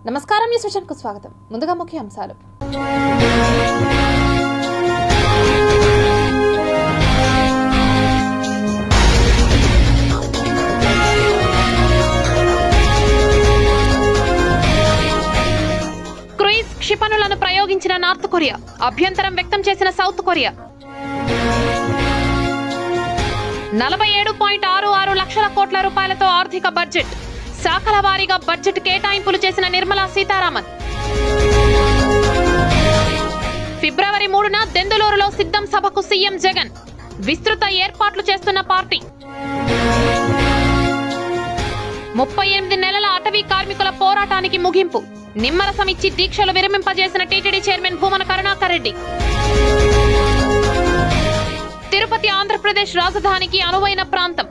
నమస్కారం news vision కు స్వాగతం. ముందుగా ముఖ్య అంశాలు. క్రూయిజ్ క్షిపణులను ప్రయోగించిన నార్త్ కొరియా, అభ్యంతరం వ్యక్తం చేసిన సౌత్ కొరియా. 47.66 లక్షల కోట్ల రూపాయలతో ఆర్థిక బడ్జెట్, శాఖల వారీగా బడ్జెట్ కేటాయింపులు చేసిన నిర్మలా సీతారామన్. ఫిబ్రవరి 3న దెందులూరులో సిద్ధం సభకు సీఎం జగన్, విస్తృత ఏర్పాట్లు చేస్తున్న పార్టీ. 38 నెలల అటవీ కార్మికుల పోరాటానికి ముగింపు, నిమ్మరసం ఇచ్చి దీక్షలు విరమింపజేసిన టీటీడీ చైర్మన్ భూమన కరుణాకర్ రెడ్డి. తిరుపతి ఆంధ్రప్రదేశ్ రాజధానికి అనువైన ప్రాంతం,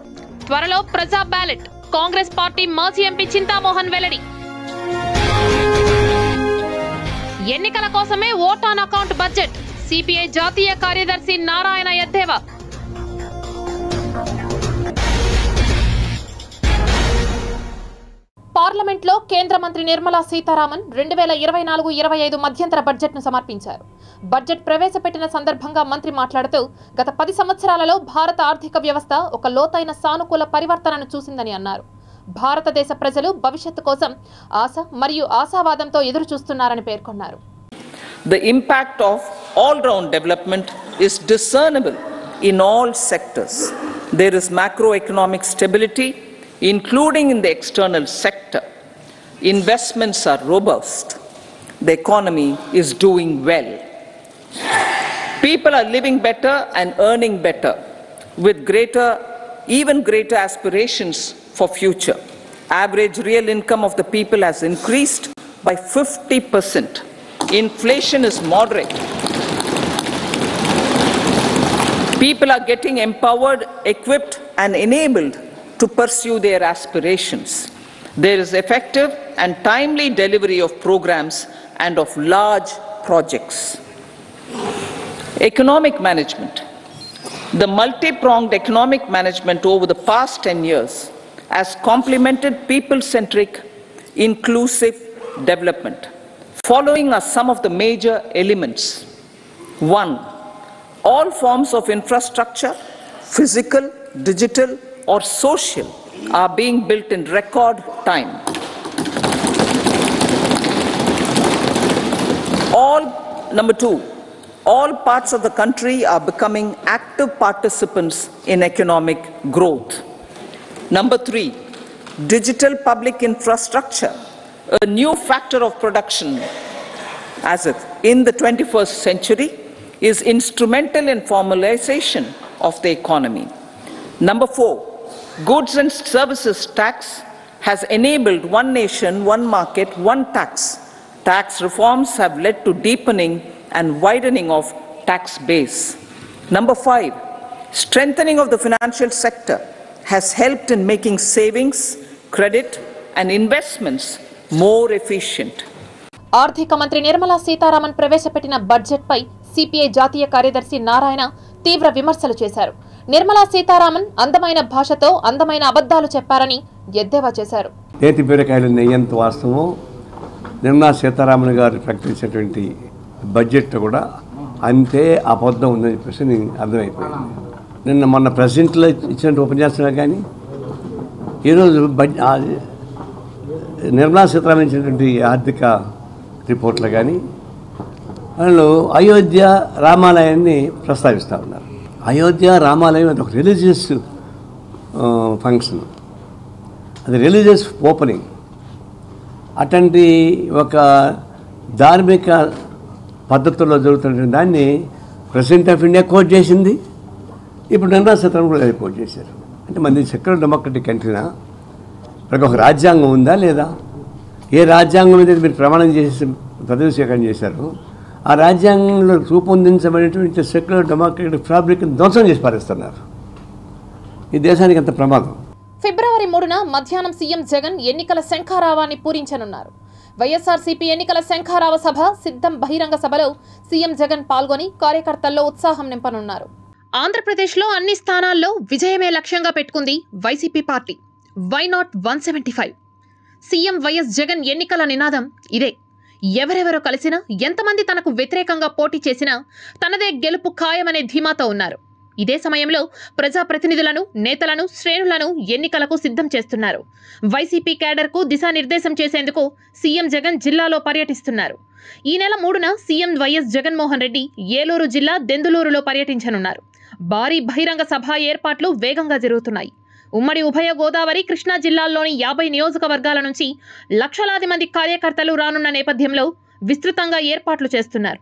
త్వరలో ప్రజా బ్యాలెట్, కాంగ్రెస్ పార్టీ మాజీ ఎంపీ చింతామోహన్ వెల్లడి. ఎన్నికల కోసమే vote on account budget, CPI జాతీయ కార్యదర్శి నారాయణ ఎద్దేవా. పార్లమెంట్లో కేంద్ర మంత్రి నిర్మలా సీతారామన్ 2024-25 మధ్యంతర బడ్జెట్ను సమర్పించారు. బడ్జెట్ ప్రవేశపెట్టిన సందర్భంగా మంత్రి మాట్లాడుతూ, గత 10 సంవత్సరాలలో భారత ఆర్థిక వ్యవస్థ ఒక లోతైన సానుకూల పరివర్తనను చూసిందని అన్నారు. భారతదేశ ప్రజలు భవిష్యత్తు కోసం ఆశ మరియు ఆశావాదంతో ఎదురు చూస్తున్నారని పేర్కొన్నారు. The impact of all-round development is discernible in all sectors. There is macroeconomic stability, including in the external sector. Investments are robust. The economy is doing well. People are living better and earning better, with even greater aspirations for future. Average real income of the people has increased by 50%. Inflation is moderate. People are getting empowered, equipped, and enabled to pursue their aspirations. There is effective and timely delivery of programs and of large projects. Economic management. The multi-pronged economic management over the past 10 years has complemented people-centric, inclusive development. Following are some of the major elements. 1. All forms of infrastructure, physical, digital, or social, are being built in record time. Number 2, all parts of the country are becoming active participants in economic growth. Number 3, digital public infrastructure, a new factor of production in the 21st century, is instrumental in formalization of the economy. Number 4, goods and services tax has enabled one nation, one market, one tax. Tax reforms have led to deepening and widening of tax base. Number 5, strengthening of the financial sector has helped in making savings, credit, and investments more efficient. ఆర్థిక మంత్రి నిర్మలా సీతారామన్ ప్రవేశపెట్టిన budget పై CPI జాతీయ కార్యదర్శి నారాయణ తీవ్ర విమర్శలు చేశారు. నిర్మలా సీతారామన్ అందమైన భాషతో అందమైన అబద్ధాలు చెప్పారని ఎద్దేవా చేశారు. నేతి బీరకాయలు నెయ్యంత వాస్తవం. నిర్మలా సీతారామన్ గారు ప్రకటించినటువంటి బడ్జెట్ కూడా అంతే అబద్ధం ఉందని చెప్పేసి నేను అర్థమైపోయింది. మొన్న ప్రెసిడెంట్లో ఇచ్చిన ఉపన్యాసంలో కానీ ఈరోజు నిర్మలా సీతారామన్ ఇచ్చినటువంటి ఆర్థిక రిపోర్ట్లో కానీ వాళ్ళు అయోధ్య రామాలయాన్ని ప్రస్తావిస్తూ ఉన్నారు. అయోధ్య రామాలయం అది ఒక రిలీజియస్ ఫంక్షన్, అది రిలీజియస్ ఓపెనింగ్. అటువంటి ఒక ధార్మిక పద్ధతుల్లో జరుగుతున్న దాన్ని ప్రెసిడెంట్ ఆఫ్ ఇండియా కోట్ చేసింది. ఇప్పుడు నిర్మలా సీతారామన్ కూడా కోట్ చేశారు. అంటే మనది సెక్యులర్ డెమోక్రటిక్ కంట్రీనా? మనకు ఒక రాజ్యాంగం ఉందా లేదా? ఏ రాజ్యాంగం మీద మీరు ప్రమాణం చేసి పదవి స్వీకారం చేశారు, ఆ రాజ్యాంగంలో రూపొందించబడినటువంటి సెక్యులర్ డెమోక్రటిక్ ఫ్యాబ్రిక్ని ధ్వంసం చేసి పారేస్తున్నారు. ఈ దేశానికి అంత ప్రమాదం. ఫిబ్రవరి 3న మధ్యాహ్నం సీఎం జగన్ ఎన్నికల శంఖారావాన్ని పూరించనున్నారు. వైఎస్ఆర్సీపీ ఎన్నికల శంఖారావ సభ సిద్ధం బహిరంగ సభలో సీఎం జగన్ పాల్గొని కార్యకర్తల్లో ఉత్సాహం నింపనున్నారు. ఆంధ్రప్రదేశ్లో అన్ని స్థానాల్లో విజయమే లక్ష్యంగా పెట్టుకుంది YCP party. Why not 175? CM YS Jagan ఎన్నికల నినాదం ఇదే. ఎవరెవరో కలిసినా, ఎంతమంది తనకు వ్యతిరేకంగా పోటీ చేసినా తనదే గెలుపు ఖాయమనే ధీమాతో ఉన్నారు. ఇదే సమయంలో ప్రజాప్రతినిధులను, నేతలను, శ్రేణులను ఎన్నికలకు సిద్ధం చేస్తున్నారు. వైసీపీ క్యాడర్కు దిశానిర్దేశం చేసేందుకు సీఎం జగన్ జిల్లాలో పర్యటిస్తున్నారు. ఈ నెల 3న సీఎం వైఎస్ జగన్మోహన్ రెడ్డి ఏలూరు జిల్లా దెందులూరులో పర్యటించనున్నారు. భారీ బహిరంగ సభ ఏర్పాట్లు వేగంగా జరుగుతున్నాయి. ఉమ్మడి ఉభయ గోదావరి, కృష్ణా జిల్లాల్లోని 50 నియోజకవర్గాల నుంచి లక్షలాది మంది కార్యకర్తలు రానున్న నేపథ్యంలో విస్తృతంగా ఏర్పాట్లు చేస్తున్నారు.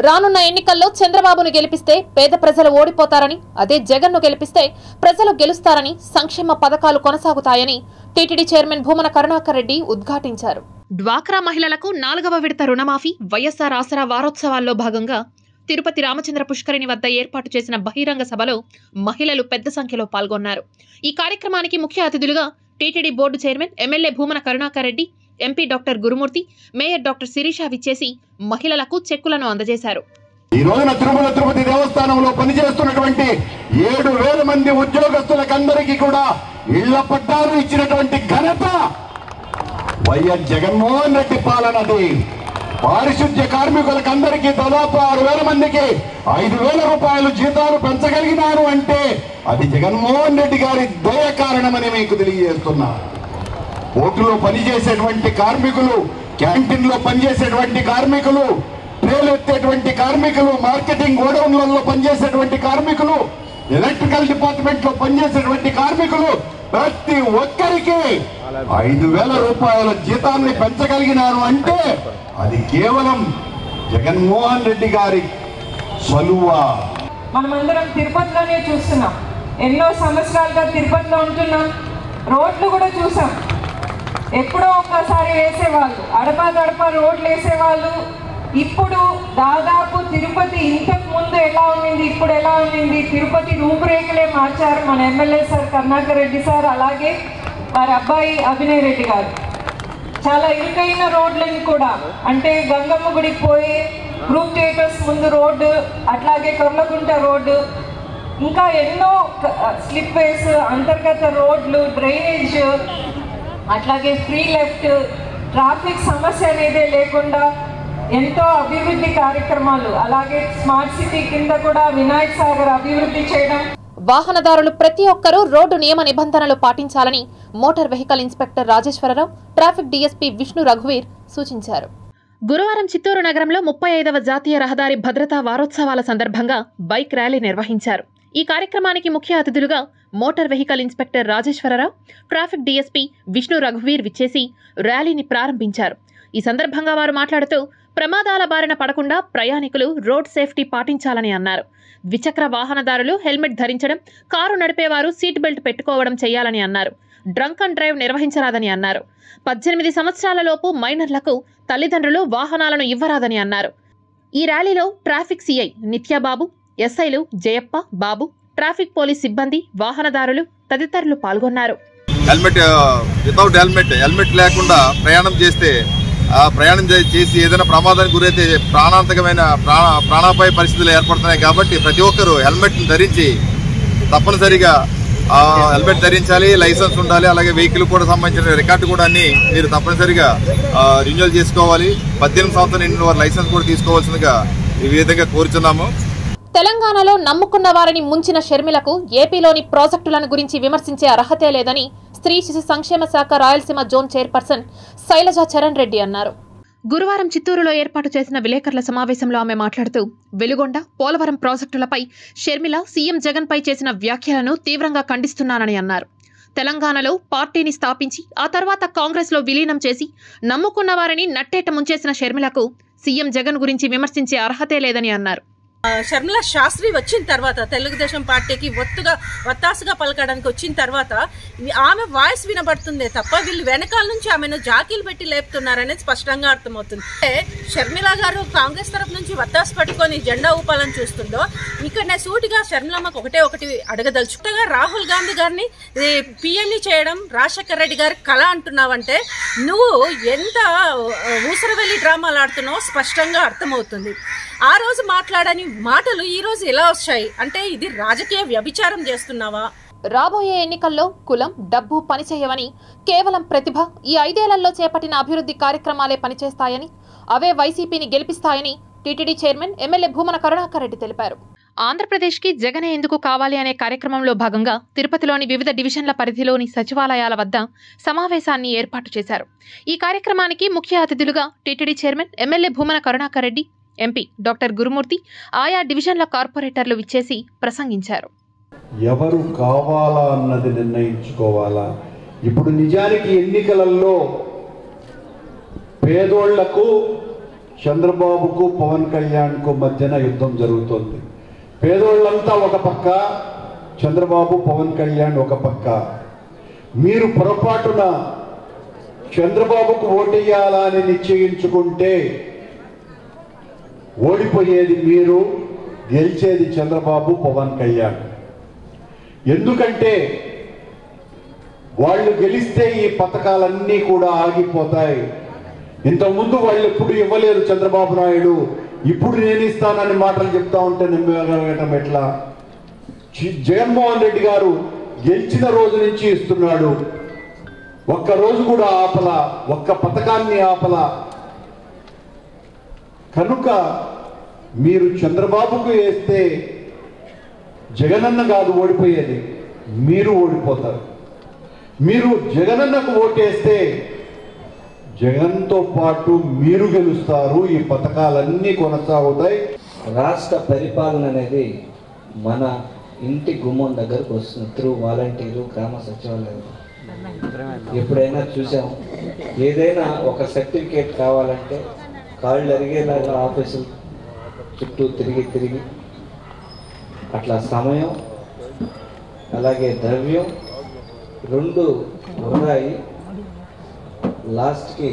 రానున్న ఎన్నికల్లో చంద్రబాబును గెలిపిస్తే పేద ప్రజలు ఓడిపోతారని, అదే జగన్ను గెలిపిస్తే ప్రజలు గెలుస్తారని, సంక్షేమ పథకాలు కొనసాగుతాయని టీటీడీ చైర్మన్ భూమన కరుణాకర్ రెడ్డి ఉద్ఘాటించారు. డ్వాక్రా మహిళలకు 4వ విడత రుణమాఫీ, వైఎస్ఆర్ ఆసరా వారోత్సవాల్లో భాగంగా తిరుపతి రామచంద్ర పుష్కరిణి వద్ద ఏర్పాటు చేసిన బహిరంగ సభలో మహిళలు పెద్ద సంఖ్యలో పాల్గొన్నారు. ఈ కార్యక్రమానికి ముఖ్య అతిథులుగా TTD board chairman MLA Bhumana Karunakar Reddy, MP doctor Gurumurthy, mayor doctor Sirisha విచ్చేసి మహిళలకు చెక్కులను అందజేశారు. ఈ రోజున తిరుపతి దేవస్థానంలో పనిచేస్తున్నటువంటి 7,000 మంది ఉద్యోగస్తులకందరికీ కూడా ఇళ్ల పట్టాలు ఇచ్చినటువంటి ఘనత వైఎస్ జగన్మోహన్ రెడ్డి పాలనది. పారిశుద్ధ్య కార్మికులకందరికీ దాదాపు 6,000 మందికి 5,000 రూపాయలు జీతాలు పెంచగలిగినారు అంటే అది జగన్మోహన్ రెడ్డి గారి దయ కారణమని మీకు తెలియజేస్తున్నా. పోర్టులో పనిచేసేటువంటి కార్మికులు, క్యాంటీన్లో పనిచేసేటువంటి కార్మికులు, ట్రేలు ఎత్తేటువంటి కార్మికులు, మార్కెటింగ్ గోడౌన్లలో పనిచేసేటువంటి కార్మికులు, ఎలక్ట్రికల్ డిపార్ట్మెంట్ లో పనిచేసేటువంటి కార్మికులు ప్రతి ఒక్కరికి 5,000 రూపాయల జీతాన్ని పెంచగలిగినారు అంటే అది కేవలం జగన్మోహన్ రెడ్డి గారి సలువా. మనమందరం తిరుపతిలోనే చూస్తున్నాం. ఎన్నో సంవత్సరాలుగా తిరుపతిలో ఉంటున్నాం. రోడ్లు కూడా చూసాం. ఎప్పుడో ఒక్కసారి వేసేవాళ్ళు, అడపా రోడ్లు వేసేవాళ్ళు. ఇప్పుడు దాదాపు తిరుపతి ఇంతకు ముందు ఎలా ఉండింది, ఇప్పుడు ఎలా ఉండింది, తిరుపతి రూపురేఖలే మార్చారు మన MLA sir Karunakar Reddy sir, అలాగే వారి అబ్బాయి అభినయ్ రెడ్డి గారు. చాలా ఇరుకైన రోడ్లని కూడా, అంటే గంగమ్మ గుడికి పోయి గ్రూప్ థియేటర్స్ ముందు రోడ్డు, అట్లాగే కొర్లకుంట రోడ్డు, ఇంకా ఎన్నో స్లిప్ వేస్, అంతర్గత రోడ్లు, డ్రైనేజ్, అట్లాగే ఫ్రీ లెఫ్ట్, ట్రాఫిక్ సమస్య అనేదే లేకుండా ఎంతో అభివృద్ధి కార్యక్రమాలు, అలాగే స్మార్ట్ సిటీ కింద కూడా వినాయక్ సాగర్ అభివృద్ధి చేయడం. వాహనదారులు ప్రతి ఒక్కరూ రోడ్డు నియమ నిబంధనలు పాటించాలని motor vehicle inspector Rajeshwararao, traffic DSP Vishnu రఘువీర్ సూచించారు. గురువారం చిత్తూరు నగరంలో 35వ జాతీయ రహదారి భద్రతా వారోత్సవాల సందర్భంగా బైక్ ర్యాలీ నిర్వహించారు. ఈ కార్యక్రమానికి ముఖ్య అతిథులుగా motor vehicle inspector Rajeshwararao, traffic DSP Vishnu రఘువీర్ విచ్చేసి ర్యాలీని ప్రారంభించారు. ఈ సందర్భంగా వారు మాట్లాడుతూ ప్రమాదాల బారిన పడకుండా ప్రయాణికులు రోడ్ సేఫ్టీ పాటించాలని అన్నారు. ద్విచక్ర వాహనదారులు హెల్మెట్ ధరించడం, కారు నడిపేవారు సీట్ బెల్ట్ పెట్టుకోవడం చేయాలని అన్నారు. డ్రంక్ అండ్ డ్రైవ్ నిర్వహించరాదని అన్నారు. 18 సంవత్సరాల లోపు మైనర్లకు తల్లిదండ్రులు వాహనాలను ఇవ్వరాదని అన్నారు. ఈ ర్యాలీలో ట్రాఫిక్ సిఐ నిత్యాబాబు, ఎస్ఐలు జయప్ప, బాబు, ట్రాఫిక్ పోలీస్ సిబ్బంది, వాహనదారులు తదితరులు పాల్గొన్నారు. హెల్మెట్ లేకుండా ప్రయాణం చేస్తే చేసి ఏదైనా ప్రమాదానికి గురైతే ప్రాణాంతకమైన ప్రాణాపాయ పరిస్థితులు ఏర్పడుతున్నాయి. కాబట్టి ప్రతి ఒక్కరూ హెల్మెట్ని ధరించి తప్పనిసరిగా హెల్మెట్ ధరించాలి, లైసెన్స్ ఉండాలి. అలాగే వెహికల్ కూడా సంబంధించిన రికార్డు కూడా అన్ని మీరు తప్పనిసరిగా రెన్యువల్ చేసుకోవాలి. 18 సంవత్సరాలు నిండిన వారు లైసెన్స్ కూడా తీసుకోవాల్సిందిగా ఈ విధంగా కోరుచున్నాము. తెలంగాణలో నమ్ముకున్న వారిని ముంచిన షర్మిలకు ఏపీలోని ప్రాజెక్టులను గురించి విమర్శించే అర్హతే లేదని స్త్రీ శిశు సంక్షేమ శాఖ రాయలసీమ జోన్ చైర్పర్సన్ శైలజ చరణ్ రెడ్డి అన్నారు. గురువారం చిత్తూరులో ఏర్పాటు చేసిన విలేకరుల సమావేశంలో ఆమె మాట్లాడుతూ వెలుగొండ, పోలవరం ప్రాజెక్టులపై షర్మిల సీఎం జగన్ పై చేసిన వ్యాఖ్యలను తీవ్రంగా ఖండిస్తున్నానని అన్నారు. తెలంగాణలో పార్టీని స్థాపించి ఆ తర్వాత కాంగ్రెస్లో విలీనం చేసి నమ్ముకున్న వారిని నట్టేట ముంచేసిన షర్మిలకు సీఎం జగన్ గురించి విమర్శించే అర్హతే లేదని అన్నారు. షర్మిల శాస్త్రి వచ్చిన తర్వాత తెలుగుదేశం పార్టీకి వత్తాసుగా పలకడానికి వచ్చిన తర్వాత ఆమె వాయిస్ వినబడుతుందే తప్ప వీళ్ళు వెనకాల నుంచి ఆమెను జాకీలు పెట్టి లేపుతున్నారనేది స్పష్టంగా అర్థమవుతుంది. షర్మిల గారు కాంగ్రెస్ తరఫు నుంచి వత్తాసు పట్టుకొని జెండా ఊపాలని చూస్తుందో ఇక్కడ నేను సూటిగా షర్మిలమ్మకు ఒకటి అడగదలుచుకుంటగా రాహుల్ గాంధీ గారిని పిఎంని చేయడం రాజశేఖర రెడ్డి గారి కళ అంటున్నావంటే నువ్వు ఎంత ఊసరవెల్లి డ్రామాలు ఆడుతున్నావో స్పష్టంగా అర్థమవుతుంది. ఆ రోజు మాట్లాడని మాటలు ఈ రోజు ఎలా వచ్చాయి అంటే ఇది రాజకీయ వ్యభిచారం చేస్తున్నావా, రాబోయే ఎన్నికల్లో కులం, డబ్బు పనిచేయవని, కేవలం ప్రతిభ ఈ 5 ఏళ్లలో చేపట్టిన అభివృద్ధి కార్యక్రమాలే పనిచేస్తాయని, అవే వైసీపీని గెలిపిస్తాయని టీటీడీ చైర్మన్ ఎమ్మెల్యే భూమన కరుణాకర్ రెడ్డి తెలిపారు. ఆంధ్రప్రదేశ్కి జగనే ఎందుకు కావాలి అనే కార్యక్రమంలో భాగంగా తిరుపతిలోని వివిధ డివిజన్ల పరిధిలోని సచివాలయాల వద్ద సమావేశాన్ని ఏర్పాటు చేశారు. ఈ కార్యక్రమానికి ముఖ్య అతిథులుగా TTD chairman MLA Bhumana Karunakar Reddy, MP doctor Gurumurthy, ఆయా డివిజన్ల కార్పొరేటర్లు విచ్చేసి ప్రసంగించారు. ఎవరు కావాలా అన్నది నిర్ణయించుకోవాలా. ఇప్పుడు నిజానికి ఎన్నికలలో పేదోళ్లకు చంద్రబాబుకు పవన్ కళ్యాణ్కు మధ్యన యుద్ధం జరుగుతోంది. పేదోళ్ళంతా ఒక పక్క, చంద్రబాబు పవన్ కళ్యాణ్ ఒక పక్క. మీరు పొరపాటున చంద్రబాబుకు ఓటేయాలా అని నిశ్చయించుకుంటే ఓడిపోయేది మీరు, గెలిచేది చంద్రబాబు పవన్ కళ్యాణ్. ఎందుకంటే వాళ్ళు గెలిస్తే ఈ పథకాలన్నీ కూడా ఆగిపోతాయి. ఇంతకుముందు వాళ్ళు ఎప్పుడు ఇవ్వలేరు చంద్రబాబు నాయుడు, ఇప్పుడు నేను ఇస్తానని మాటలు చెప్తా ఉంటే నమ్మేయడం ఎట్లా? జగన్మోహన్ రెడ్డి గారు గెలిచిన రోజు నుంచి ఇస్తున్నాడు. ఒక్క రోజు కూడా ఆపల, ఒక్క పథకాన్ని ఆపల. కనుక మీరు చంద్రబాబుకు వేస్తే జగనన్న కాదు ఓడిపోయేది, మీరు ఓడిపోతారు. మీరు జగనన్నకు ఓటేస్తే జగన్తో పాటు మీరు గెలుస్తారు. ఈ పథకాలన్నీ కొనసాగుతాయి. రాష్ట్ర పరిపాలన అనేది మన ఇంటి గుమ్మం దగ్గరకు వస్తుంది. త్రూ వాలంటీరు, గ్రామ సచివాలయం. ఎప్పుడైనా చూసాం, ఏదైనా ఒక సర్టిఫికేట్ కావాలంటే కాళ్ళు అరిగేలాగా ఆఫీసులు చుట్టూ తిరిగి అట్లా సమయం అలాగే ద్రవ్యం రెండు ఉన్నాయి. లాస్ట్కి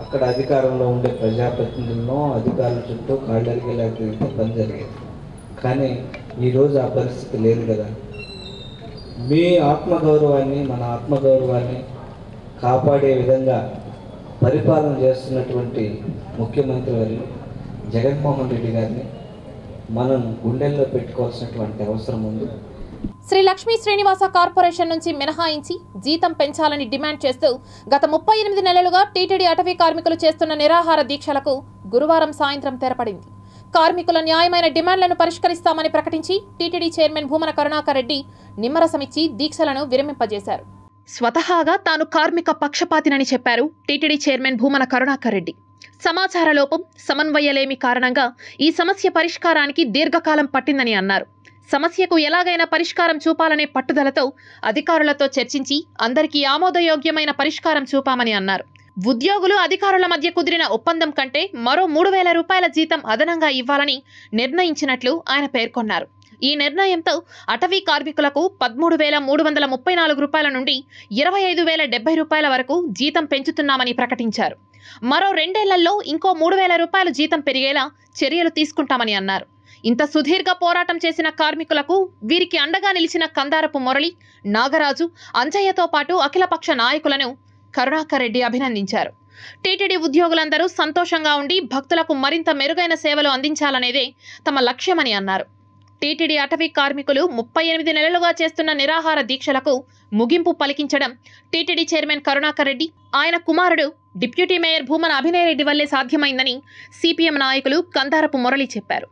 అక్కడ అధికారంలో ఉండే ప్రజాప్రతినిధులను, అధికారుల చుట్టూ కాళ్ళు అరిగేలాగా తిరిగితే పని జరిగేది. కానీ ఈరోజు ఆ పరిస్థితి లేదు కదా. మీ ఆత్మగౌరవాన్ని, మన ఆత్మగౌరవాన్ని కాపాడే విధంగా పరిపాలన చేస్తున్నటువంటి ముఖ్యమంత్రి వారు జగన్మోహన్ రెడ్డి గారిని మనం గుండెల్లో పెట్టుకోవాల్సినటువంటి అవసరం ఉంది. శ్రీ లక్ష్మీ శ్రీనివాస కార్పొరేషన్ నుంచి మినహాయించి జీతం పెంచాలని డిమాండ్ చేస్తూ గత 38 నెలలుగా టీటీడీ అటవీ కార్మికులు చేస్తున్న నిరాహార దీక్షలకు గురువారం సాయంత్రం తెరపడింది. కార్మికుల న్యాయమైన డిమాండ్లను పరిష్కరిస్తామని ప్రకటించి టీటీడీ చైర్మన్ భూమన కరుణాకర్ రెడ్డి నిమ్మరసమిచ్చి దీక్షలను విరమింపజేశారు. స్వతహాగా తాను కార్మిక పక్షపాతినని చెప్పారు టీటీడీ చైర్మన్ భూమన కరుణాకర్ రెడ్డి. సమాచార లోపం, సమన్వయలేమి కారణంగా ఈ సమస్య పరిష్కారానికి దీర్ఘకాలం పట్టిందని అన్నారు. సమస్యకు ఎలాగైనా పరిష్కారం చూపాలనే పట్టుదలతో అధికారులతో చర్చించి అందరికీ ఆమోదయోగ్యమైన పరిష్కారం చూపామని అన్నారు. ఉద్యోగులు, అధికారుల మధ్య కుదిరిన ఒప్పందం కంటే మరో 3,000 రూపాయల జీతం అదనంగా ఇవ్వాలని నిర్ణయించినట్లు ఆయన పేర్కొన్నారు. ఈ నిర్ణయంతో అటవీ కార్మికులకు 13,334 రూపాయల నుండి 25,070 రూపాయల వరకు జీతం పెంచుతున్నామని ప్రకటించారు. మరో 2 ఏళ్లలో ఇంకో 3,000 రూపాయలు జీతం పెరిగేలా చర్యలు తీసుకుంటామని అన్నారు. ఇంత సుదీర్ఘ పోరాటం చేసిన కార్మికులకు, వీరికి అండగా నిలిచిన కందారపు మురళి, నాగరాజు, అంజయ్యతో పాటు అఖిలపక్ష నాయకులను కరుణాకర్ రెడ్డి అభినందించారు. టీటీడీ ఉద్యోగులందరూ సంతోషంగా ఉండి భక్తులకు మరింత మెరుగైన సేవలు అందించాలనేదే తమ లక్ష్యమని అన్నారు. టీటీడీ అటవీ కార్మికులు 38 నెలలుగా చేస్తున్న నిరాహార దీక్షలకు ముగింపు పలికించడం టీటీడీ చైర్మన్ కరుణాకర్ రెడ్డి, ఆయన కుమారుడు డిప్యూటీ మేయర్ భూమన అభినయ్ రెడ్డి వల్లే సాధ్యమైందని సిపిఎం నాయకులు కందారపు మురళి చెప్పారు.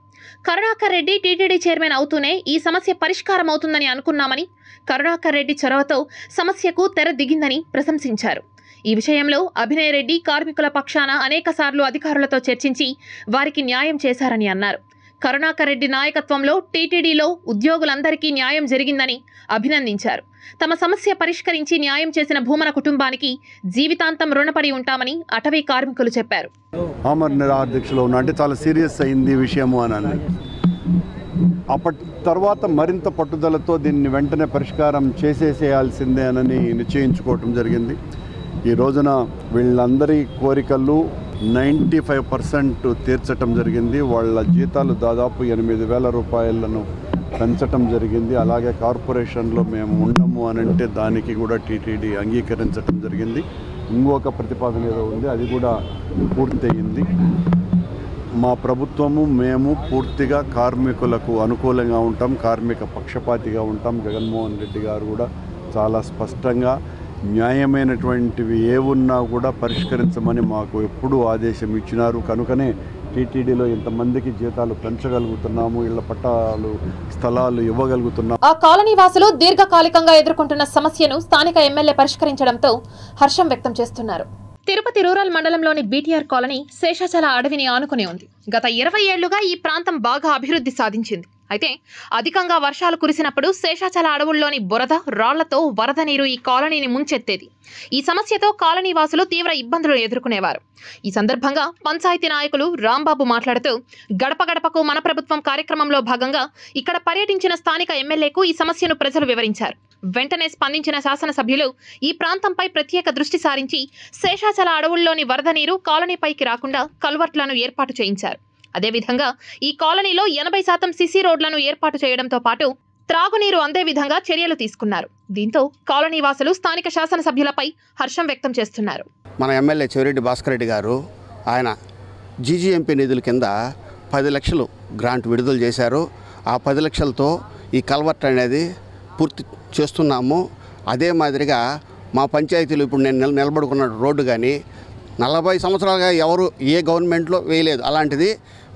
కరుణాకర్ రెడ్డి టీటీడీ చైర్మన్ అవుతూనే ఈ సమస్య పరిష్కారం అవుతుందని అనుకున్నామని, కరుణాకర్ రెడ్డి చొరవతో సమస్యకు తెర దిగిందని ప్రశంసించారు. ఈ విషయంలో అభినయ్ రెడ్డి కార్మికుల పక్షాన అనేకసార్లు అధికారులతో చర్చించి వారికి న్యాయం చేశారని అన్నారు. కరుణాకర్ రెడ్డి నాయకత్వంలో టీటీడీలో ఉద్యోగులందరికీ న్యాయం జరిగిందని అభినందించారు. తమ సమస్య పరిష్కరించి న్యాయం చేసిన భూమన కుటుంబానికి జీవితాంతం రుణపడి ఉంటామని అటవీ కార్మికులు చెప్పారు. నిరాహారదీక్షలో ఉన్నా అంటే చాలా సీరియస్ అయింది విషయము అని అప్పటి తర్వాత మరింత పట్టుదలతో దీన్ని వెంటనే పరిష్కారం చేసేసేయాల్సిందే అని నిశ్చయించుకోవటం జరిగింది. ఈ రోజున వీళ్ళందరి కోరికలు 95% తీర్చటం జరిగింది. వాళ్ళ జీతాలు దాదాపు 8,000 రూపాయలను పెంచటం జరిగింది. అలాగే కార్పొరేషన్లో మేము ఉండము అని అంటే దానికి కూడా టీటీడీ అంగీకరించటం జరిగింది. ఇంకొక ప్రతిపాదన ఏదో ఉంది, అది కూడా పూర్తయింది. మా ప్రభుత్వము మేము పూర్తిగా కార్మికులకు అనుకూలంగా ఉంటాం, కార్మిక పక్షపాతిగా ఉంటాం. జగన్మోహన్ రెడ్డి గారు కూడా చాలా స్పష్టంగా న్యాయమైనటువంటివి ఏవున్నా కూడా పరిష్కరించమని మాకు ఎప్పుడూ ఆదేశం ఇచ్చినారు. కనుకనే టీటీడీలో ఇంతమందికి జీతాలు పెంచగలుగుతున్నాము, ఇళ్ల పట్టాలు స్థలాలు ఇవ్వగలుగుతున్నాము. ఆ కాలనీ వాసులు దీర్ఘకాలికంగా ఎదుర్కొంటున్న సమస్యను స్థానిక ఎమ్మెల్యే పరిష్కరించడంతో హర్షం వ్యక్తం చేస్తున్నారు. తిరుపతి రూరల్ మండలంలోని బీటీఆర్ కాలనీ శేషాచల అడవిని ఆనుకుని ఉంది. గత 20 ఏళ్లుగా ఈ ప్రాంతం బాగా అభివృద్ధి సాధించింది. అయితే అధికంగా వర్షాలు కురిసినప్పుడు శేషాచల అడవుల్లోని బురద, రాళ్లతో వరద నీరు ఈ కాలనీని ముంచెత్తేది. ఈ సమస్యతో కాలనీ వాసులు తీవ్ర ఇబ్బందులు ఎదుర్కొనేవారు. ఈ సందర్భంగా పంచాయతీ నాయకులు రాంబాబు మాట్లాడుతూ గడప గడపకు మన ప్రభుత్వం కార్యక్రమంలో భాగంగా ఇక్కడ పర్యటించిన స్థానిక ఎమ్మెల్యేకు ఈ సమస్యను ప్రజలు వివరించారు. వెంటనే స్పందించిన శాసనసభ్యులు ఈ ప్రాంతంపై ప్రత్యేక దృష్టి సారించి శేషాచల అడవుల్లోని వరద నీరు కాలనీపైకి రాకుండా కల్వర్ట్లను ఏర్పాటు చేయించారు. అదేవిధంగా ఈ కాలనీలో 80% సిసి రోడ్లను ఏర్పాటు చేయడంతో పాటు త్రాగునీరు అందే విధంగా చర్యలు తీసుకున్నారు. దీంతో కాలనీ వాసులు స్థానిక శాసనసభ్యులపై హర్షం వ్యక్తం చేస్తున్నారు. మన ఎమ్మెల్యే చెవిరెడ్డి భాస్కర్ రెడ్డి గారు ఆయన జీజీఎంపీ నిధుల కింద 10 లక్షలు గ్రాంట్ విడుదల చేశారు. ఆ 10 లక్షలతో ఈ కల్వర్ట్ అనేది పూర్తి చేస్తున్నాము. అదే మాదిరిగా మా పంచాయతీలు ఇప్పుడు నేను నిలబడుకున్న రోడ్డు కానీ 40 సంవత్సరాలుగా ఎవరు ఏ గవర్నమెంట్లో వేయలేదు. అలాంటిది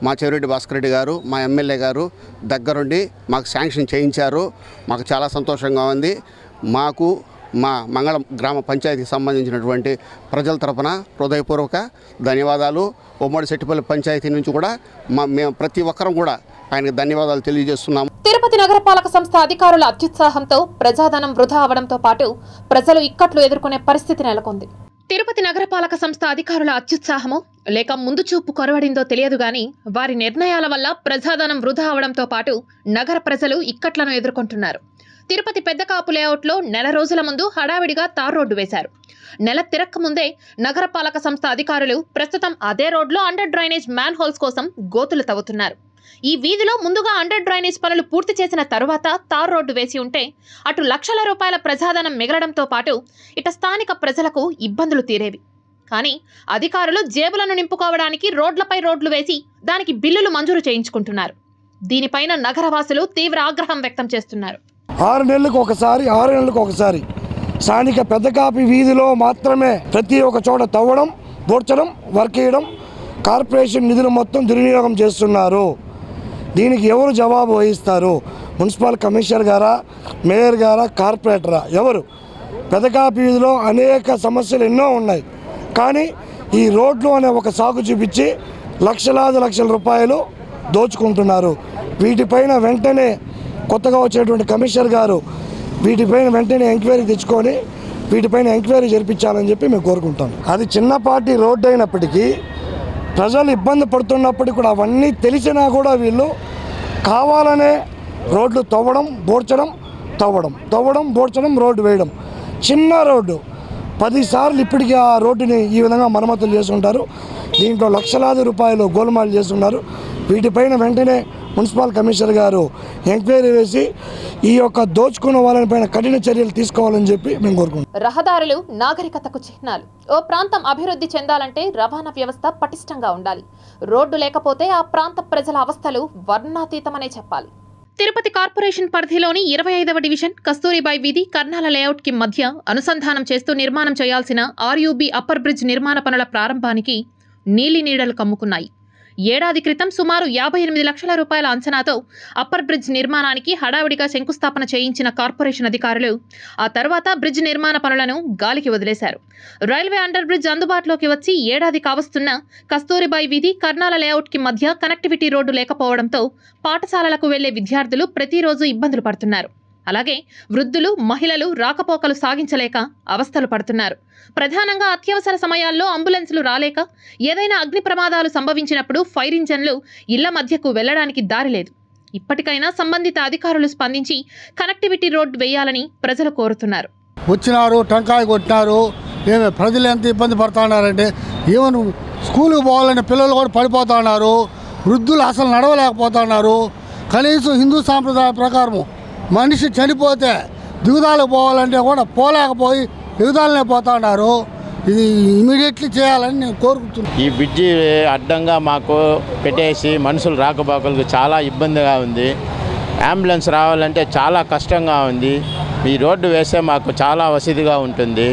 మా చెవిరెడ్డి భాస్కర్ రెడ్డి గారు, మా ఎమ్మెల్యే గారు దగ్గరుండి మాకు శాంక్షన్ చేయించారు. మాకు చాలా సంతోషంగా ఉంది. మాకు మా మంగళం గ్రామ పంచాయతీకి సంబంధించినటువంటి ప్రజల తరపున హృదయపూర్వక ధన్యవాదాలు. ఉమ్మడి సెట్టిపల్లి పంచాయతీ నుంచి కూడా మేము ప్రతి ఒక్కరం కూడా ఆయనకు ధన్యవాదాలు తెలియజేస్తున్నాము. తిరుపతి నగరపాలక సంస్థ అధికారుల అత్యుత్సాహంతో ప్రజాధనం వృధా అవడంతో పాటు ప్రజలు ఇక్కట్లు ఎదుర్కొనే పరిస్థితి నెలకొంది. తిరుపతి నగరపాలక సంస్థ అధికారుల అత్యుత్సాహమో లేక ముందు చూపు కొరవడిందో తెలియదు గాని వారి నిర్ణయాల వల్ల ప్రజాధనం వృధా అవడంతో పాటు నగర ప్రజలు ఇక్కట్లను ఎదుర్కొంటున్నారు. తిరుపతి పెద్ద కాపు లేఅవుట్లో నెల రోజుల ముందు హడావిడిగా తార్ రోడ్డు వేశారు. నెల తిరక్క ముందే నగరపాలక సంస్థ అధికారులు ప్రస్తుతం అదే రోడ్లో అండర్ డ్రైనేజ్ మ్యాన్ హోల్స్ కోసం గోతులు తవ్వుతున్నారు. ఈ వీధిలో ముందుగా అండర్ డ్రైనేజ్ పనులు పూర్తి చేసిన తరువాత తార్ రోడ్డు వేసి ఉంటే అటు లక్షల రూపాయల ప్రజాధనం మిగలడంతో పాటు ఇట స్థానిక ప్రజలకు ఇబ్బందులు తీరేవి. కానీ అధికారులు జేబులను నింపుకోవడానికి రోడ్లపై రోడ్లు వేసి దానికి బిల్లులు మంజూరు చేయించుకుంటున్నారు. దీనిపైన నగరవాసులు తీవ్ర ఆగ్రహం వ్యక్తం చేస్తున్నారు. 6 నెలలకు ఒకసారి స్థానిక పెద్ద కాపీ వీధిలో మాత్రమే ప్రతి ఒక్క చోట తవ్వడం, బోర్చడం, వర్క్ చేయడం, కార్పొరేషన్ నిధులు మొత్తం దుర్వినియోగం చేస్తున్నారు. దీనికి ఎవరు జవాబు వహిస్తారు? మున్సిపల్ కమిషనర్ గారా, మేయర్ గారా, కార్పొరేటరా? ఎవరు? పెద్ద కాపీ వీధిలో అనేక సమస్యలు ఎన్నో ఉన్నాయి. కానీ ఈ రోడ్లు అనే ఒక సాగు చూపించి లక్షల రూపాయలు దోచుకుంటున్నారు. వీటిపైన వెంటనే కొత్తగా వచ్చేటువంటి కమిషనర్ గారు వీటిపైన వెంటనే ఎంక్వైరీ తెచ్చుకొని వీటిపైన ఎంక్వైరీ జరిపించాలని చెప్పి మేము కోరుకుంటాం. అది చిన్నపాటి రోడ్డు అయినప్పటికీ ప్రజలు ఇబ్బంది పడుతున్నప్పటికీ కూడా అవన్నీ తెలిసినా కూడా వీళ్ళు కావాలనే రోడ్లు తవ్వడం, బోడ్చడం, రోడ్డు వేయడం. చిన్న రోడ్డు 10 సార్లు ఇప్పటికీ ఆ రోడ్డుని ఈ విధంగా మరమ్మతులు చేసుకుంటారు. దీంట్లో లక్షలాది రూపాయలు గోల్మాలు చేస్తున్నారు. వీటిపైన వెంటనే మున్సిపల్ కమిషనర్ గారు ఎంక్వైరీ వేసి ఈ యొక్క దోచుకున్న వాళ్ళపైన కఠిన చర్యలు తీసుకోవాలని చెప్పి మేము కోరుకుంటున్నాం. రహదారులు నాగరికతకు చిహ్నాలు. ఓ ప్రాంతం అభివృద్ధి చెందాలంటే రవాణా వ్యవస్థ పటిష్టంగా ఉండాలి. రోడ్డు లేకపోతే ఆ ప్రాంత ప్రజల అవస్థలు వర్ణాతీతమనే చెప్పాలి. తిరుపతి కార్పొరేషన్ పరిధిలోని 25వ డివిజన్ కస్తూరిబాయి వీధి కర్నాల లేఅవుట్ కి మధ్య అనుసంధానం చేస్తూ నిర్మాణం చేయాల్సిన ఆర్యూబీ అప్పర్ బ్రిడ్జ్ నిర్మాణ పనుల ప్రారంభానికి నీలి నీడలు కమ్ముకున్నాయి. ఏడాది క్రితం సుమారు 58 లక్షల రూపాయల అంచనాతో అప్పర్ బ్రిడ్జ్ నిర్మాణానికి హడావిడిగా శంకుస్థాపన చేయించిన కార్పొరేషన్ అధికారులు ఆ తర్వాత బ్రిడ్జ్ నిర్మాణ పనులను గాలికి వదిలేశారు. రైల్వే అండర్ బ్రిడ్జ్ అందుబాటులోకి వచ్చి ఏడాది కావస్తున్న కస్తూరిబాయి వీధి కర్నాల లేఅవుట్కి మధ్య కనెక్టివిటీ రోడ్డు లేకపోవడంతో పాఠశాలలకు వెళ్లే విద్యార్థులు ప్రతిరోజు ఇబ్బందులు పడుతున్నారు. అలాగే వృద్ధులు, మహిళలు రాకపోకలు సాగించలేక అవస్థలు పడుతున్నారు. ప్రధానంగా అత్యవసర సమయాల్లో అంబులెన్సులు రాలేక ఏదైనా అగ్ని ప్రమాదాలు సంభవించినప్పుడు ఫైర్ ఇంజన్లు ఇళ్ల మధ్యకు వెళ్లడానికి దారి లేదు. ఇప్పటికైనా సంబంధిత అధికారులు స్పందించి కనెక్టివిటీ రోడ్డు వేయాలని ప్రజలు కోరుతున్నారు. వచ్చినారు, టంకాయ కొట్టినారు. ప్రజలు ఎంత ఇబ్బంది పడుతున్నారంటే ఈవెన్ స్కూల్కి పోవాలంటే పిల్లలు కూడా పడిపోతున్నారు. వృద్ధులు అసలు నడవలేకపోతున్నారు. కనీసం హిందూ సాంప్రదాయ ప్రకారము మనిషి చనిపోతే దిగుదాలకు పోవాలంటే కూడా పోలేకపోయి దిగుదాలనే పోతున్నారు. ఇది ఇమీడియట్లీ చేయాలని నేను కోరుకుంటున్నాను. ఈ బ్రిడ్జి అడ్డంగా మాకు పెట్టేసి మనుషులు రాకపోకలకు చాలా ఇబ్బందిగా ఉంది. అంబులెన్స్ రావాలంటే చాలా కష్టంగా ఉంది. ఈ రోడ్డు వేస్తే మాకు చాలా వసతిగా ఉంటుంది.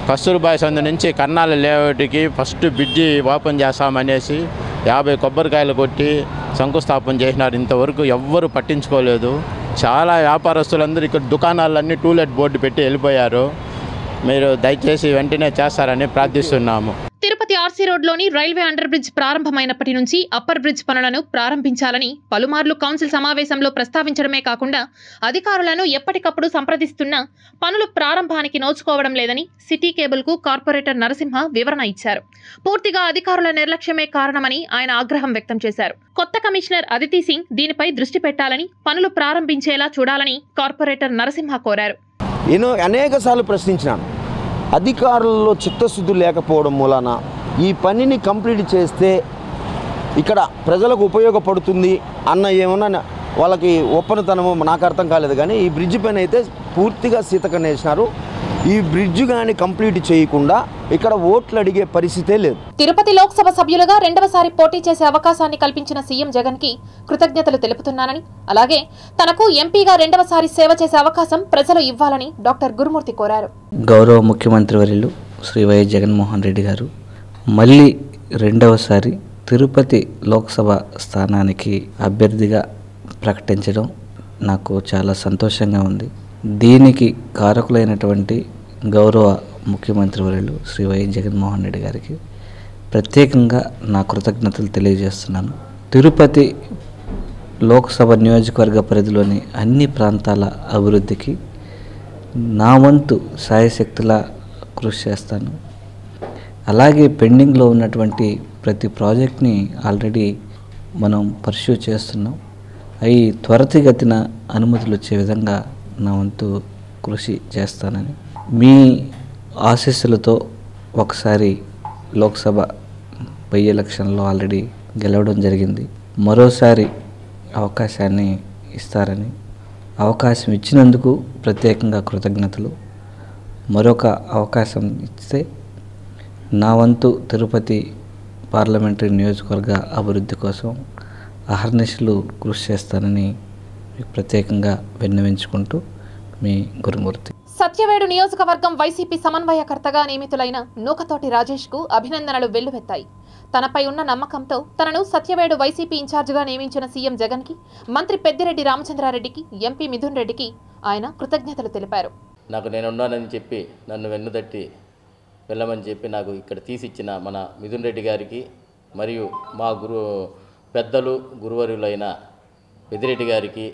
కస్తూర్బా సందు నుంచి కర్నాల లేఅవుట్కి ఫస్ట్ బ్రిడ్జి ఓపెన్ చేస్తామనేసి 50 కొబ్బరికాయలు కొట్టి శంకుస్థాపన చేసినారు. ఇంతవరకు ఎవ్వరు పట్టించుకోలేదు. చాలా వ్యాపారస్తులందరూ ఇక్కడ దుకాణాలన్నీ టూలెట్ బోర్డు పెట్టి వెళ్ళిపోయారు. మీరు దయచేసి వెంటనే చేస్తారని ప్రార్థిస్తున్నాము. తిరుపతి ఆర్సీ రోడ్లోని రైల్వే అండర్ బ్రిడ్జ్ ప్రారంభమైనప్పటి నుంచి అప్పర్ బ్రిడ్జ్ పనులను ప్రారంభించాలని పలుమార్లు కౌన్సిల్ సమావేశంలో ప్రస్తావించడమే కాకుండా అధికారులను ఎప్పటికప్పుడు సంప్రదిస్తున్నా పనులు ప్రారంభానికి నోచుకోవడం లేదని సిటీ కేబుల్కు కార్పొరేటర్ నరసింహ వివరణ ఇచ్చారు. పూర్తిగా అధికారుల నిర్లక్ష్యమే కారణమని ఆయన ఆగ్రహం వ్యక్తం చేశారు. కొత్త కమిషనర్ అదితి సింగ్ దీనిపై దృష్టి పెట్టాలని, పనులు ప్రారంభించేలా చూడాలని కార్పొరేటర్ నరసింహ కోరారు. అనేక సార్లు ప్రశ్నించినాను. అధికారుల్లో చిత్తశుద్ధి లేకపోవడం మూలాన ఈ పనిని కంప్లీట్ చేస్తే ఇక్కడ ప్రజలకు ఉపయోగపడుతుంది అన్న ఏమన్నా వాళ్ళకి ఒప్పనతనము నాకు అర్థం కాలేదు. కానీ ఈ బ్రిడ్జ్ పైన అయితే పూర్తిగా సీతకనేసినారు. ఈ బ్రిడ్జ్ కానీ కంప్లీట్ చేయకుండా ఇక్కడ ఓట్లు అడిగే పరిస్థితే లేదు. తిరుపతి లోక్సభ సభ్యులుగా రెండవసారి పోటీ చేసే అవకాశాన్ని కల్పించిన సీఎం జగన్ కి కృతజ్ఞతలు తెలుపుతున్నానని, అలాగే తనకు ఎంపీగా రెండవసారి సేవ చేసే అవకాశం ప్రజలు ఇవ్వాలని డాక్టర్ గురుమూర్తి కోరారు. గౌరవ ముఖ్యమంత్రి వర్యులు శ్రీ వైఎస్ జగన్మోహన్ రెడ్డి గారు మళ్ళీ రెండవసారి తిరుపతి లోక్సభ స్థానానికి అభ్యర్థిగా ప్రకటించడం నాకు చాలా సంతోషంగా ఉంది. దీనికి కారకులైనటువంటి గౌరవ ముఖ్యమంత్రి వర్యులు శ్రీ వైఎస్ జగన్మోహన్ రెడ్డి గారికి ప్రత్యేకంగా నా కృతజ్ఞతలు తెలియజేస్తున్నాను. తిరుపతి లోక్సభ నియోజకవర్గ పరిధిలోని అన్ని ప్రాంతాల అభివృద్ధికి నా వంతు సాయశక్తులా కృషి చేస్తాను. అలాగే పెండింగ్లో ఉన్నటువంటి ప్రతి ప్రాజెక్ట్ని ఆల్రెడీ మనం పర్స్యూ చేస్తున్నాం. అవి త్వరితగతిన అనుమతులు వచ్చే విధంగా నా వంతు కృషి చేస్తానని, మీ ఆశీస్సులతో ఒకసారి లోక్సభ బై ఎలక్షన్లో ఆల్రెడీ గెలవడం జరిగింది. మరోసారి అవకాశాన్ని ఇస్తారని, అవకాశం ఇచ్చినందుకు ప్రత్యేకంగా కృతజ్ఞతలు. మరొక అవకాశం ఇస్తే నా వంతు తిరుపతి పార్లమెంటరీ నియోజకవర్గ అభివృద్ధి కోసం అహర్నిశలు కృషి చేస్తానని ప్రత్యేకంగా విన్నవించుకుంటూ మీ గురుమూర్తి. సత్యవేడు నియోజకవర్గం వైసీపీ సమన్వయకర్తగా నియమితులైన నూకతోటి రాజేష్ కు అభినందనలు వెల్లువెత్తాయి. తనపై ఉన్న నమ్మకంతో తనను సత్యవేడు వైసీపీ ఇన్ఛార్జిగా నియమించిన సీఎం జగన్ కి, మంత్రి పెద్దిరెడ్డి రామచంద్రారెడ్డికి, ఎంపీ మిథున్ రెడ్డికి ఆయన కృతజ్ఞతలు తెలిపారు. నాకు నేనున్నానని చెప్పి నన్ను వెన్నుదట్టి వెళ్ళమని చెప్పి నాకు ఇక్కడ తీసిచ్చిన మన మిథున్ రెడ్డి గారికి మరియు మా పెద్దలు గురువర్యులైన పెద్దిరెడ్డి గారికి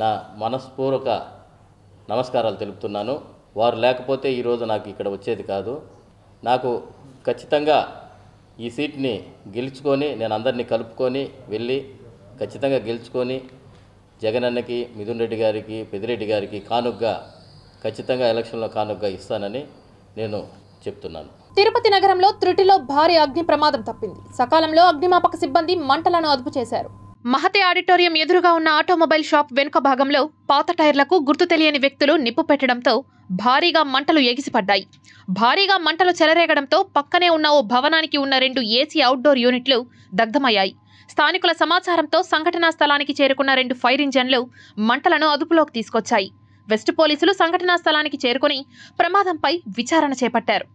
నా మనస్పూర్వక నమస్కారాలు తెలుపుతున్నాను. వారు లేకపోతే ఈరోజు నాకు ఇక్కడ వచ్చేది కాదు. నాకు ఖచ్చితంగా ఈ సీట్ని గెలుచుకొని నేను అందరినీ కలుపుకొని వెళ్ళి ఖచ్చితంగా గెలుచుకొని జగనన్నకి, మిథున్ రెడ్డి గారికి, పెద్దిరెడ్డి గారికి కానుగ్గా ఖచ్చితంగా ఎలక్షన్లో కానుగ్గా ఇస్తానని నేను చెప్తున్నాను. తిరుపతి నగరంలో త్రుటిలో భారీ అగ్ని ప్రమాదం తప్పింది. సకాలంలో అగ్నిమాపక సిబ్బంది మంటలను అదుపు చేశారు. మహతే ఆడిటోరియం ఎదురుగా ఉన్న ఆటోమొబైల్ షాప్ వెనుక భాగంలో పాత టైర్లకు గుర్తు తెలియని వ్యక్తులు నిప్పు పెట్టడంతో భారీగా మంటలు ఎగిసిపడ్డాయి. భారీగా మంటలు చెలరేగడంతో పక్కనే ఉన్న ఓ భవనానికి ఉన్న 2 ఏసీ అవుట్డోర్ యూనిట్లు దగ్ధమయ్యాయి. స్థానికుల సమాచారంతో సంఘటనా స్థలానికి చేరుకున్న 2 ఫైర్ ఇంజన్లు మంటలను అదుపులోకి తీసుకొచ్చాయి. వెస్ట్ పోలీసులు సంఘటనా స్థలానికి చేరుకుని ప్రమాదంపై విచారణ చేపట్టారు.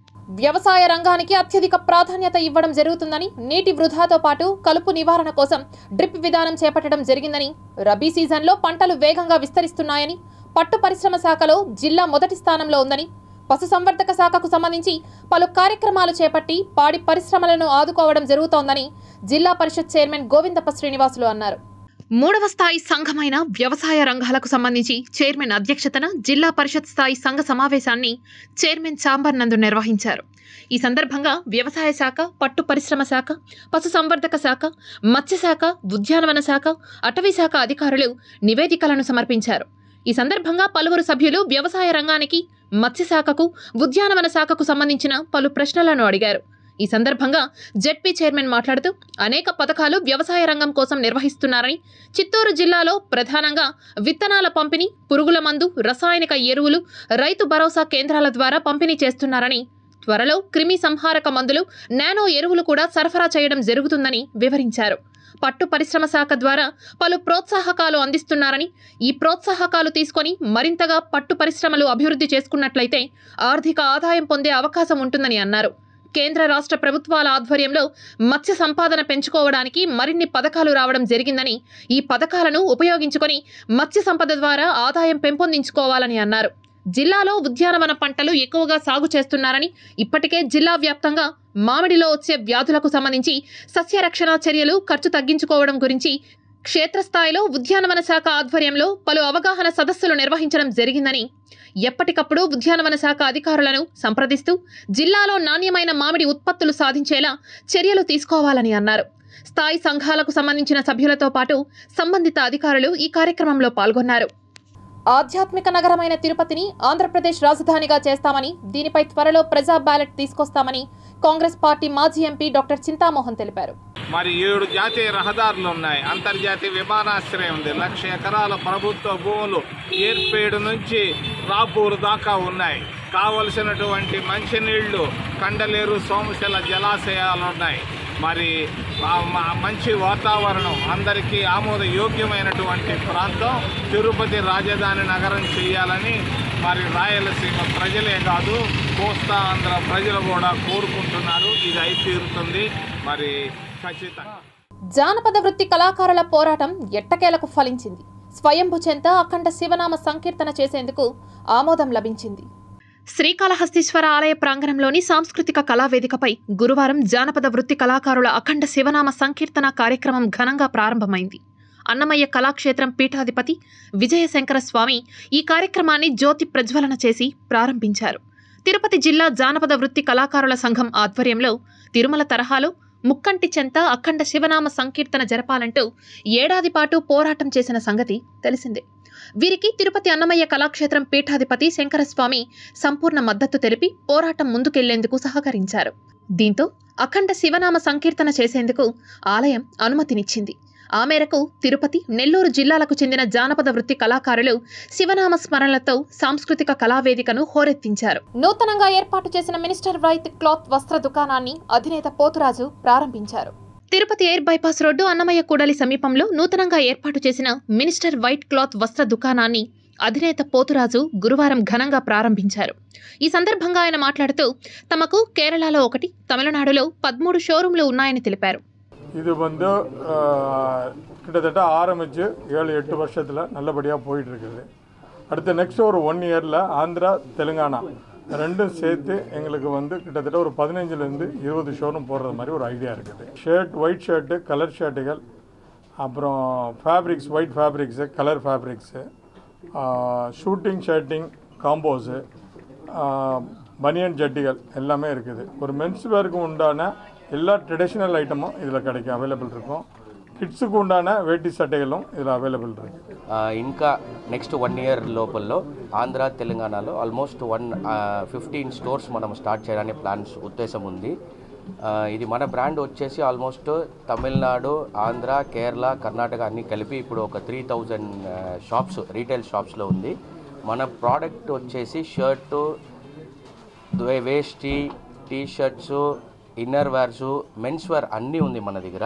వ్యవసాయ రంగానికి అత్యధిక ప్రాధాన్యత ఇవ్వడం జరుగుతుందని, నీటి వృధాతో పాటు కలుపు నివారణ కోసం డ్రిప్ విధానం చేపట్టడం జరిగిందని, రబీ సీజన్లో పంటలు వేగంగా విస్తరిస్తున్నాయని, పట్టు పరిశ్రమ శాఖలో జిల్లా మొదటి స్థానంలో ఉందని, పశుసంవర్ధక శాఖకు సంబంధించి పలు కార్యక్రమాలు చేపట్టి పాడి పరిశ్రమలను ఆదుకోవడం జరుగుతోందని జిల్లా పరిషత్ చైర్మన్ గోవిందప్ప శ్రీనివాసులు అన్నారు. 3వ స్థాయి సంఘమైన వ్యవసాయ రంగాలకు సంబంధించి చైర్మన్ అధ్యక్షతన జిల్లా పరిషత్ స్థాయి సంఘ సమావేశాన్ని చైర్మన్ చాంబర్ నందు నిర్వహించారు. ఈ సందర్భంగా వ్యవసాయ శాఖ, పట్టు పరిశ్రమ శాఖ, పశుసంవర్ధక శాఖ, మత్స్యశాఖ, ఉద్యానవన శాఖ, అటవీ శాఖ అధికారులు నివేదికలను సమర్పించారు. ఈ సందర్భంగా పలువురు సభ్యులు వ్యవసాయ రంగానికి, మత్స్యశాఖకు, ఉద్యానవన శాఖకు సంబంధించిన పలు ప్రశ్నలను అడిగారు. ఈ సందర్భంగా జెడ్పీ చైర్మన్ మాట్లాడుతూ అనేక పథకాలు వ్యవసాయ రంగం కోసం నిర్వహిస్తున్నారని, చిత్తూరు జిల్లాలో ప్రధానంగా విత్తనాల పంపిణీ, పురుగుల మందు, రసాయనిక ఎరువులు, రైతు భరోసా కేంద్రాల ద్వారా పంపిణీ చేస్తున్నారని, త్వరలో క్రిమి సంహారక మందులు, నానో ఎరువులు కూడా సరఫరా చేయడం జరుగుతుందని వివరించారు. పట్టు పరిశ్రమ శాఖ ద్వారా పలు ప్రోత్సాహకాలు అందిస్తున్నారని, ఈ ప్రోత్సాహకాలు తీసుకొని మరింతగా పట్టు పరిశ్రమలు అభివృద్ధి చేసుకున్నట్లయితే ఆర్థిక ఆదాయం పొందే అవకాశం ఉంటుందని అన్నారు. కేంద్ర రాష్ట్ర ప్రభుత్వాల ఆధ్వర్యంలో మత్స్య సంపాదన పెంచుకోవడానికి మరిన్ని పథకాలు రావడం జరిగిందని, ఈ పథకాలను ఉపయోగించుకొని మత్స్య సంపద ద్వారా ఆదాయం పెంపొందించుకోవాలని అన్నారు. జిల్లాలో ఉద్యానవన పంటలు ఎక్కువగా సాగు చేస్తున్నారని, ఇప్పటికే జిల్లా వ్యాప్తంగా మామిడిలో వచ్చే వ్యాధులకు సంబంధించి సస్యరక్షణ చర్యలు, ఖర్చు తగ్గించుకోవడం గురించి క్షేత్రస్థాయిలో ఉద్యానవన శాఖ ఆధ్వర్యంలో పలు అవగాహన సదస్సులు నిర్వహించడం జరిగిందని, ఎప్పటికప్పుడు ఉద్యానవన శాఖ అధికారులను సంప్రదిస్తూ జిల్లాలో నాణ్యమైన మామిడి ఉత్పత్తులు సాధించేలా చర్యలు తీసుకోవాలని అన్నారు. స్థాయి సంఘాలకు సంబంధించిన సభ్యులతో పాటు సంబంధిత అధికారులు ఈ కార్యక్రమంలో పాల్గొన్నారు. ఆధ్యాత్మిక నగరమైన తిరుపతిని ఆంధ్రప్రదేశ్ రాజధానిగా చేస్తామని, దీనిపై త్వరలో ప్రజా బ్యాలెట్ తీసుకొస్తామని కాంగ్రెస్ పార్టీ మాజీ ఎంపీ డాక్టర్ చింతామోహన్ తెలిపారు. మరి 7 జాతీయ రహదారులు ఉన్నాయి, అంతర్జాతీయ విమానాశ్రయం ఉంది, 1,00,000 ఎకరాల ప్రభుత్వ భూములు ఏర్పేడు నుంచి రాపూరు దాకా ఉన్నాయి. కావలసినటువంటి మంచినీళ్లు కండలేరు, సోమశిల జలాశయాలు ఉన్నాయి. మరి మంచి వాతావరణం, అందరికీ ఆమోదయోగ్యమైనటువంటి ప్రాంతం తిరుపతి రాజధాని నగరం చేయాలని మరి రాయలసీమ ప్రజలే కాదు, కోస్తా ఆంధ్ర ప్రజలు కూడా కోరుకుంటున్నారు. ఇది అయి తీరుతుంది మరి ఖచ్చితంగా. జానపద వృత్తి కళాకారుల పోరాటం ఎట్టకేలకు ఫలించింది. స్వయంభు చెంత అఖండ శివనామ సంకీర్తన చేసేందుకు ఆమోదం లభించింది. శ్రీకాళహస్తీశ్వర ఆలయ ప్రాంగణంలోని సాంస్కృతిక కళావేదికపై గురువారం జానపద వృత్తి కళాకారుల అఖండ శివనామ సంకీర్తన కార్యక్రమం ఘనంగా ప్రారంభమైంది. అన్నమయ్య కళాక్షేత్రం పీఠాధిపతి విజయశంకర స్వామి ఈ కార్యక్రమాన్ని జ్యోతి ప్రజ్వలన చేసి ప్రారంభించారు. తిరుపతి జిల్లా జానపద వృత్తి కళాకారుల సంఘం ఆధ్వర్యంలో తిరుమల తరహాలో ముక్కంటి చెంత అఖండ శివనామ సంకీర్తన జరపాలంటూ ఏడాది పాటు పోరాటం చేసిన సంగతి తెలిసిందే. వీరికి తిరుపతి అన్నమయ్య కళాక్షేత్రం పీఠాధిపతి శంకరస్వామి సంపూర్ణ మద్దతు తెలిపి పోరాటం ముందుకెళ్లేందుకు సహకరించారు. దీంతో అఖండ శివనామ సంకీర్తన చేసేందుకు ఆలయం అనుమతినిచ్చింది. ఆ మేరకు తిరుపతి, నెల్లూరు జిల్లాలకు చెందిన జానపద వృత్తి కళాకారులు శివనామ స్మరణలతో సాంస్కృతిక కళావేదికను హోరెత్తించారు. నూతనంగా ఏర్పాటు చేసిన మినిస్టర్ వైట్ క్లాత్ వస్త్ర దుకాణాన్ని అధినేత పోతురాజు ప్రారంభించారు. Tirupati air bypass road Annamayya కూడలి సమీపంలో నూతనంగా ఏర్పాటు చేసిన మినిస్టర్ వైట్ క్లాత్ వస్త్ర దుకాణాన్ని అధినేత పోతురాజు గురువారం ఘనంగా ప్రారంభించారు. ఈ సందర్భంగా ఆయన మాట్లాడుతూ తమకు కేరళలో 1, తమిళనాడులో 13 షోరూంలు ఉన్నాయని తెలిపారు. இது கிட்டத்தட்ட ஆரம்பித்து 7-8 வருஷத்தில் நல்லபடியாக போயிட்டுருக்குது. அடுத்த நெக்ஸ்ட் ஒரு 1 இயரில் ஆந்திரா, தெலுங்கானா ரெண்டும் சேர்த்து எங்களுக்கு கிட்டத்தட்ட ஒரு 15லேருந்து 20 ஷோரூம் போடுறது மாதிரி ஒரு ஐடியா இருக்குது. ஒயிட் ஷர்ட்டு, கலர் ஷர்ட்டுகள், அப்புறம் fabrics, white fabrics, colour fabrics, suiting shirting combos, banian ஜட்டிகள் எல்லாமே இருக்குது. ஒரு மென்ஸ் வேருக்கு உண்டான எல்லா ட்ரெடிஷ்னல் ஐட்டமும் இதில் கிடைக்கும், அவைலபிள் இருக்கும். కిడ్స్కు ఉండాన వేటి సట్టెగలం ఇలా అవైలబుల్ ఉంది. ఇంకా నెక్స్ట్ 1 ఇయర్ లోపల్లో ఆంధ్ర, తెలంగాణలో ఆల్మోస్ట్ 15 స్టోర్స్ మనం స్టార్ట్ చేయాలనే ప్లాన్స్ ఉద్దేశం ఉంది. ఇది మన బ్రాండ్ వచ్చేసి ఆల్మోస్ట్ తమిళనాడు, ఆంధ్ర, కేరళ, కర్ణాటక అన్నీ కలిపి ఇప్పుడు ఒక 3000 షాప్స్, రీటైల్ షాప్స్లో ఉంది. మన ప్రోడక్ట్ వచ్చేసి shirt, vesti, T shirts, inner wears, men's wear అన్నీ ఉంది మన దగ్గర.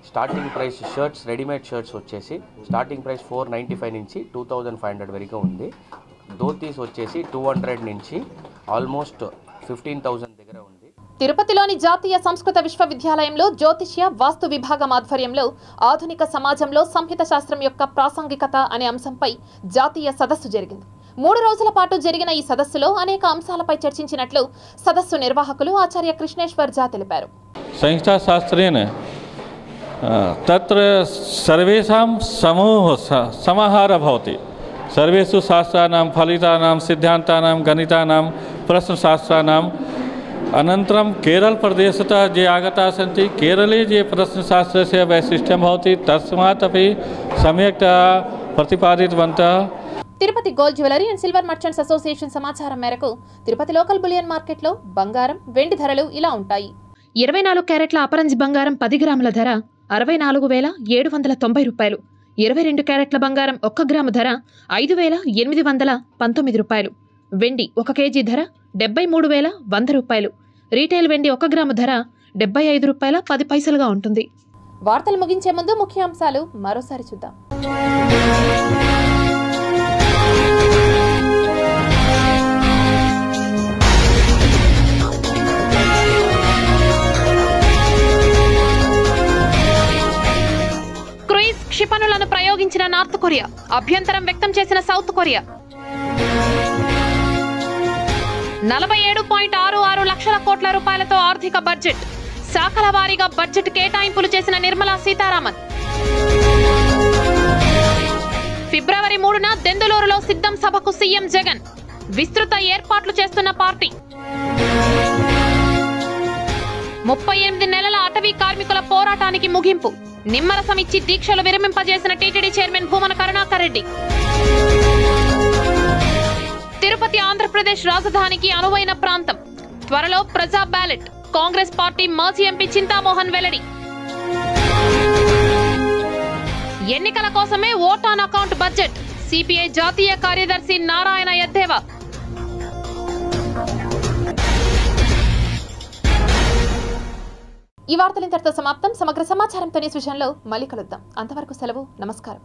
Starting price shirts, readymade shirts వచ్చేసి స్టార్టింగ్ ప్రైస్ 495 నుంచి 2500 వరకు ఉంది. ధోతీస్ వచ్చేసి 200 నుంచి ఆల్మోస్ట్ 15,000 దగ్గర ఉంది. తిరుపతిలోని జాతీయ సంస్కృత విశ్వవిద్యాలయంలో జ్యోతిష్య వాస్తు విభాగం ఆధ్వర్యంలో ఆధునిక సమాజంలో సంహిత శాస్త్రం యొక్క ప్రాసంగికత అనే అంశంపై జాతీయ సదస్సు జరిగింది. 3 రోజుల పాటు జరిగిన ఈ సదస్సులో అనేక అంశాలపై చర్చించినట్లు సదస్సు నిర్వాహకులు ఆచార్య కృష్ణేశ్వర్ జా తెలిపారు. సంహితా శాస్త్రేణ తత్ర సర్వేషాం సమాహార భవతి. సర్వేషు శాస్త్రానాం ఫలితానాం సిద్ధాంతానాం గణితానాం ప్రశ్నశాస్త్రానాం अनन्तरं केरल प्रदेशतः ये आगताः सन्ति. केरले ये प्रश्नशास्त्रस्य वैशिष्ट्यं भवति तस्मात् अपि सम्यक्तया प्रतिपादितवन्तः. Tirupati gold jewellery and silver merchants association సమాచారం మేరకు తిరుపతి లోకల్ బులియన్ మార్కెట్లో బంగారం, వెండి ధరలు ఇలా ఉంటాయి. 24 క్యారెట్ల అపరంజి బంగారం 10 గ్రాముల ధర 64,790 రూపాయలు. 22 క్యారెట్ల బంగారం 1 గ్రాము ధర 5,819 రూపాయలు. వెండి 1 కేజీ ధర 73,100 రూపాయలు. రీటైల్ వెండి 1 గ్రాము ధర 75 రూపాయల 10 పైసలుగా ఉంటుంది. వార్తలు ముగించే ముందు ముఖ్యాంశాలు మరోసారి చూద్దాం. క్రూయిజ్ క్షిపణులను ప్రయోగించిన నార్త్ కొరియా, అభ్యంతరం వ్యక్తం చేసిన సౌత్ కొరియా. 47.66 లక్షల కోట్ల రూపాయలతో ఆర్థిక బడ్జెట్, శాఖల వారీగా బడ్జెట్ కేటాయింపులు చేసిన నిర్మలా సీతారామన్. ఫిబ్రవరి 3న దెందులూరులో సిద్ధం సభకు సీఎం జగన్, విస్తృత ఏర్పాట్లు చేస్తున్న పార్టీ. 38 నెలల అటవీ కార్మికుల పోరాటానికి ముగింపు, నిమ్మరసం ఇచ్చి దీక్షలు విరమింపజేసిన టీటీడీ చైర్మన్ భూమన కరుణాకర్ రెడ్డి. తిరుపతి ఆంధ్రప్రదేశ్ రాజధానికి అనువైన ప్రాంతం, త్వరలో ప్రజా బ్యాలెట్, కాంగ్రెస్ పార్టీ మాజీ ఎంపీ చింతామోహన్ వెల్లడి. ఎన్నికల కోసమే vote on account budget, CPI జాతీయ కార్యదర్శి నారాయణ ఎద్దేవా. ఈ వార్తలు ఇంతటితో సమాప్తం. సమగ్ర సమాచారంతో న్యూస్ విషయంలో మళ్ళీ కలుద్దాం. అంతవరకు సెలవు. నమస్కారం.